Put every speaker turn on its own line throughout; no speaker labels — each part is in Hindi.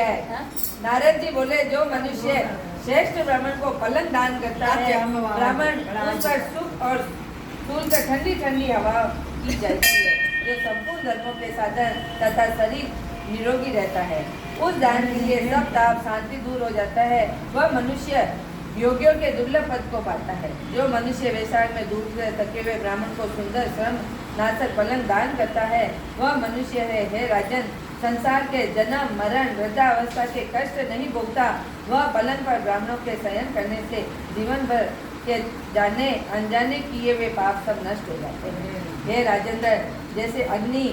गया है। नारद जी बोले, जो मनुष्य श्रेष्ठ ब्राह्मण को पलंग दान करता है, ब्राह्मण उस पर सुख और सूल कर ठंडी ठंडी हवा की जाती है, जो संपूर्ण धर्मों के साधन तथा शरीर निरोगी रहता है। उस दान के लिए सब ताप शांति दूर हो जाता है। वह मनुष्य योगियों के दुर्लभ पद को पाता है। जो मनुष्य वैशाख में दूध से थके हुए ब्राह्मण को सुंदर श्रम नाशक पलंग दान करता है, वह मनुष्य है। हे राजन, संसार के जन्म मरण वृद्धावस्था के कष्ट नहीं भोगता। वह पलंग पर ब्राह्मणों के शयन करने से जीवन भर के जाने अनजाने किए हुए पाप सब नष्ट हो जाते हैं। हे राजेंद्र, जैसे अग्नि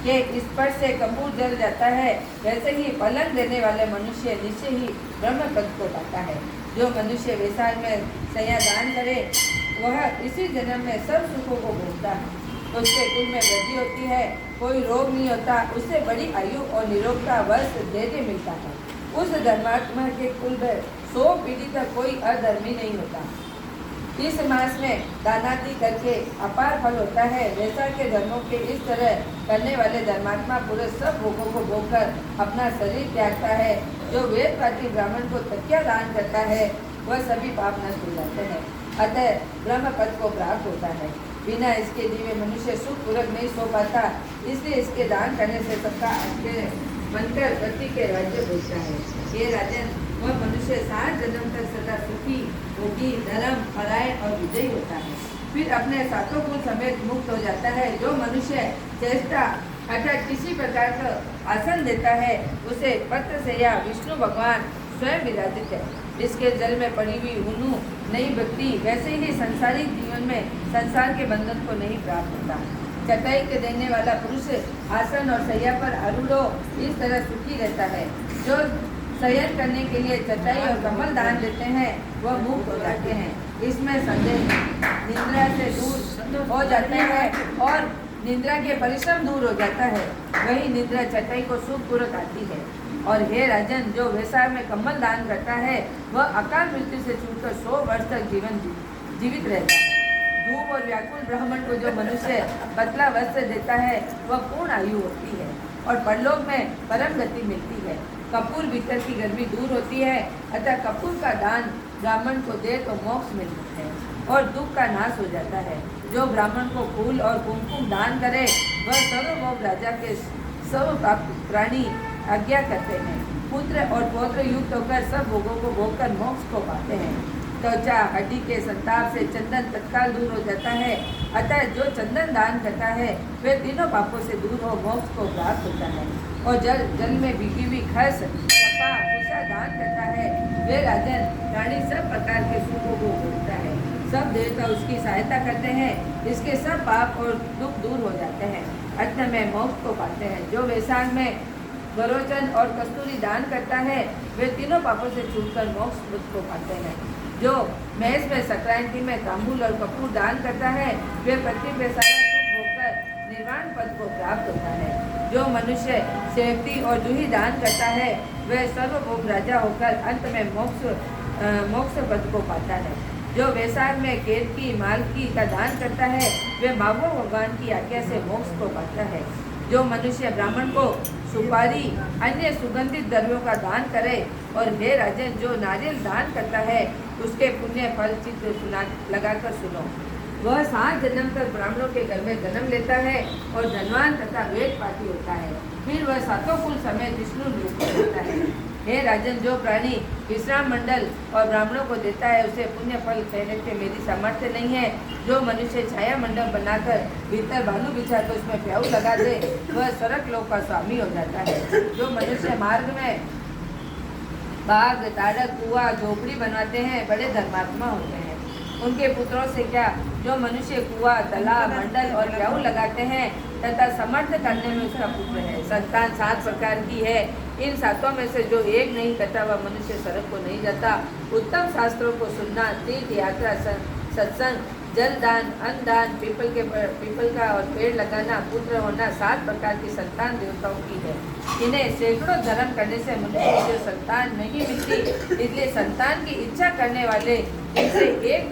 के स्पर्श से कपूर जल जाता है, वैसे ही पलंग देने वाले मनुष्य निश्चय ही ब्रह्म पद को पाता है। जो मनुष्य वैशाख में शय्या दान करे, वह इसी जन्म में सब सुखों को भोगता है। उसके कुल में वृद्धि होती है, कोई रोग नहीं होता, उससे बड़ी आयु और निरोगता वर्ष धैर्य मिलता है। उस धर्मात्मा के कुल में 100 पीढ़ी तक कोई अधर्मी नहीं होता। इस मास में दानादि करके अपार फल होता है। वैशाख के धर्मों के इस तरह करने वाले धर्मात्मा पुरुष सब भोगों को भोगकर अपना शरीर त्यागता है। जो वेद पाठी ब्राह्मण को तकिया दान करता है, वह सभी पाप नष्ट हो जाते हैं, अतः ब्रह्म पद को प्राप्त होता है। बिना इसके जीवे मनुष्य सुख पूर्वक नहीं सो पाता, इसलिए इसके दान करने से सबका आश्चर्य बनकर पति के राज्य होता है। ये राजन, वह मनुष्य 60 जन्म तक सदा सुखी भोगी धर्म परायण और विजयी होता है, फिर अपने सातों कुल समेत मुक्त हो जाता है। जो मनुष्य चेष्टा अर्थात किसी प्रकार का आसन देता है, उसे पत्र से या विष्णु भगवान स्वयं विराजित है। इसके जल में पड़ी हुई हुनु नहीं भक्ति, वैसे ही संसारिक जीवन में संसार के बंधन को नहीं प्राप्त होता। चटाई के देने वाला पुरुष आसन और सैया पर आरूढ़ इस तरह सुखी रहता है। जो शयन करने के लिए चटाई और कमल दान देते हैं, वह मुक्त हो जाते हैं, इसमें संदेह निद्रा से दूर हो जाते हैं और निद्रा के परिश्रम दूर हो जाता है। वही निद्रा चटाई को सुखपूर्वक आती है। और हे राजन, जो वैशाख में कमल दान करता है, वह अकाल मृत्यु से छूटकर 100 वर्ष तक जीवित रहता है। धूप और व्याकुल ब्राह्मण को जो मनुष्य पतला वस्त्र देता है, वह पूर्ण आयु होती है और परलोक में परम गति मिलती है। कपूर भीतर की गर्मी दूर होती है, अतः कपूर का दान ब्राह्मण को दे तो मोक्ष मिलता है और दुख का नाश हो जाता है। जो ब्राह्मण को फूल और कुमकुम दान करे, वह सर्वभोग राजा के सब प्राणी आज्ञा करते हैं। पुत्र और पौत्र युक्त होकर सब भोगों को भोगकर मोक्ष को पाते हैं। त्वचा हड्डी के संताप से चंदन तत्काल दूर हो जाता है, अतः जो चंदन दान करता है, वे तीनों पापों से दूर हो मोक्ष को प्राप्त होता है। और जल में भीगी हुई खस कपा भूसा दान करता है, वे राजन प्राणी सब प्रकार के सुखों को भोगता है। सब देवता उसकी सहायता करते हैं, इसके सब पाप और दुख दूर हो जाते हैं, अंत में मोक्ष को पाते हैं। जो वैशाख में गरोचन और कस्तूरी दान करता है, वे तीनों पापों से छूटकर मोक्ष को पाते हैं। जो मेष में संक्रांति में तांबूल और कपूर दान करता है, वे पृथ्वी में सारा सुख होकर निर्वाण पद को प्राप्त होता है। जो मनुष्य सेवती और जूही दान करता है, वह सर्वभोग राजा होकर अंत में मोक्ष पद को पाता है। जो वैशाख में केतकी मालकी का दान करता है, वे मावो भगवान की आज्ञा से मोक्ष को पाता है। जो मनुष्य ब्राह्मण को सुपारी अन्य सुगंधित द्रव्यों का दान करे, और हे राजन, जो नारियल दान करता है, उसके पुण्य फल चित्र लगाकर सुनो। वह 7 जन्म तक ब्राह्मणों के घर में जन्म लेता है और धनवान तथा वेद पाठी होता है, फिर वह सातों कुल समेत विष्णु रूप होता है। हे राजन, जो प्राणी विश्राम मंडल और ब्राह्मणों को देता है, उसे पुण्य फल कहने से मेरी सामर्थ्य नहीं है। जो मनुष्य छाया मंडल बनाकर भीतर भालू बिछा कर उसमें प्याऊ लगा दे, वह स्वर्ग लोक का स्वामी हो जाता है। जो मनुष्य मार्ग में बाग ताड़क कुआ झोपड़ी बनाते हैं, बड़े धर्मात्मा होते हैं। उनके पुत्रों से क्या, जो मनुष्य कुआ तालाब मंडल और प्याऊ लगाते हैं तथा समर्थ करने में उसका पुत्र है। संतान 7 प्रकार की है, इन 7 में से जो एक नहीं करता, वह मनुष्य स्वर्ग को नहीं जाता। उत्तम शास्त्रों को सुनना, तीर्थ यात्रा, सत्संग, जल दान, अन्न दान, पीपल का और पेड़ लगाना, पुत्र होना 7 प्रकार की संतान देवताओं की है। इन्हें सैकड़ों धर्म करने से मनुष्य को संतान नहीं मिलती, इसलिए संतान की इच्छा करने वाले इनसे एक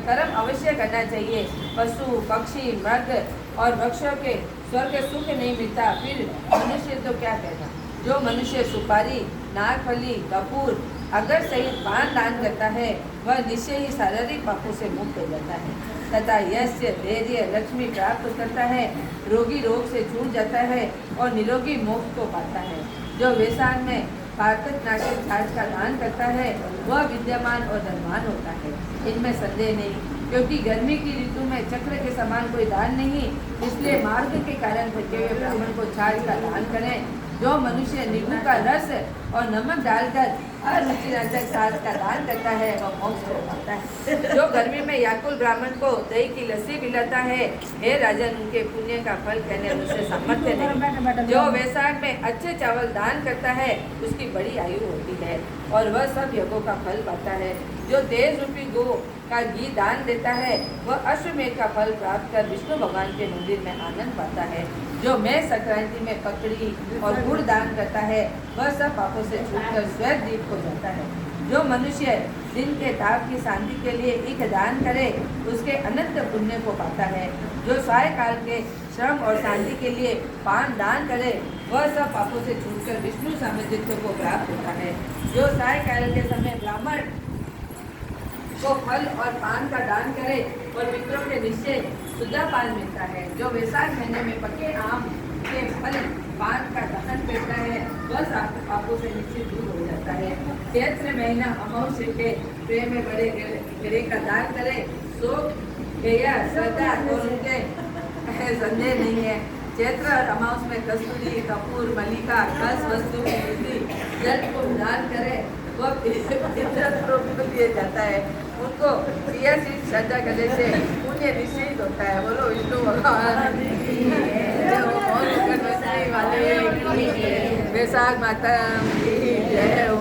कर्म अवश्य करना चाहिए। पशु पक्षी मृग और वृक्षों के स्वर्ग सुख नहीं मिलता, फिर मनुष्य तो क्या कहना। जो मनुष्य सुपारी, नागफली, कपूर, अगर सहित पान दान करता है वह निश्चय ही शारीरिक पापों से मुक्त हो जाता है तथा यश, धैर्य, लक्ष्मी प्राप्त करता है, रोगी रोग से छूट जाता है और निरोगी मोक्ष को पाता है। जो वेसान में पारकत नाशक छाछ का दान करता है वह विद्यमान और धनवान होता है, इनमें संदेह नहीं। क्योंकि गर्मी की ऋतु में चक्र के समान कोई दान नहीं, इसलिए मार्ग के कारण थके हुए ब्राह्मण को छाछ का दान करें। जो मनुष्य नींबू का रस और नमक डालकर अरुचिरंजक छाछ का दान करता है वह मोक्ष को पाता है। जो गर्मी में याकुल ब्राह्मण को दही की लस्सी पिलाता है, हे राजन, उनके पुण्य का फल कहने उससे सामर्थ्य नहीं। जो वैसाख में अच्छे चावल दान करता है उसकी बड़ी आयु होती है और वह सब यज्ञों का फल पाता है। जो तेज रूपी गो का घी दान देता है वह अश्वमेध का फल प्राप्त कर विष्णु भगवान के मंदिर में आनंद पाता है। जो मैं संक्रांति में पकड़ी और गुड़ दान करता है वह सब पापों से छूटकर श्वेत दीप हो जाता है। जो मनुष्य दिन के ताप की शांति के लिए एक दान करे उसके अनंत पुण्य को पाता है। जो सायकाल के श्रम और शांति के लिए पान दान करे वह सब पापों से छूटकर विष्णु सामर्थ्य को प्राप्त होता है। जो सायकाल के समय ब्राह्मण को फल और पान का दान करे और मित्रों के निश्चय शुद्धा पान मिलता है। जो वैशाख महीने में पके आम के फल पान का दहन करता है वह पापों से निश्चित दूर हो जाता है। चैत्र महीना अमावस्या के प्रेम में बड़े गिरे का दान करे सो गया श्रद्धा और उनके संदेह नहीं है। चैत्र और अमावस में कस्तूरी, कपूर, मलिका, खस वस्तु की वृद्धि जल को दान करे वह को दिया जाता है। उनको क्रियाशील श्रद्धा करने से पुण्य निश्चित होता है। बोलो विष्णु भगवान वाले वैशाख माता जय हो।